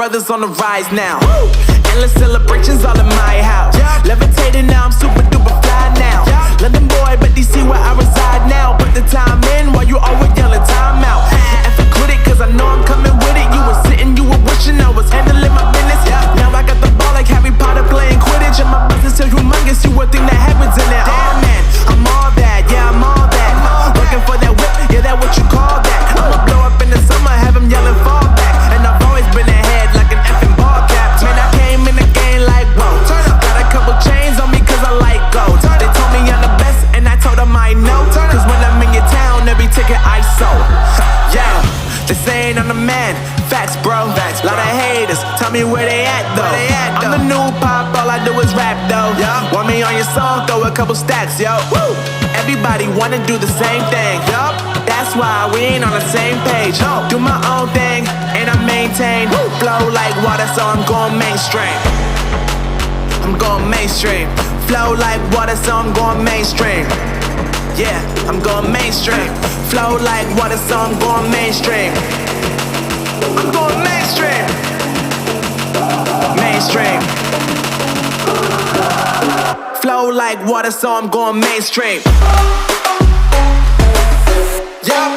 brothers on the rise now. Endless celebrations all in my house. Levitating now, I'm super duper fly now. London boy, but DC where I reside now. Put the time in while you always yelling time out. And quit it, cause I know I'm coming with it. You were sitting, you were wishing I was handling my business. Now I got the ball like Harry Potter playing Quidditch. And my business is humongous, you would think that happens in it. Oh man, I'm all that, yeah, I'm all that. Looking for that whip, yeah, that what you call that. I'ma blow up in the summer, have him yelling fall back. And I've always been ahead like an effing ball cap. Man, I came in the game like, whoa. Got a couple chains on me cause I like gold. They told me I'm the best and I told them I know. Cause when I'm in your town, every ticket I sold. Yeah, they saying I'm the man. Facts, bro. Lot of haters, tell me where they at though. I'm the new pop, all I do is rap though. Want me on your song, throw a couple stacks, yo. Everybody wanna do the same thing. That's why we ain't on the same page. Do my own thing, and I maintain. Flow like water, so I'm going mainstream. I'm going mainstream. Flow like water, so I'm going mainstream. Yeah, I'm going mainstream. Flow like water, so I'm going mainstream. I'm going mainstream. Mainstream. Flow like water, so I'm going mainstream. Yeah.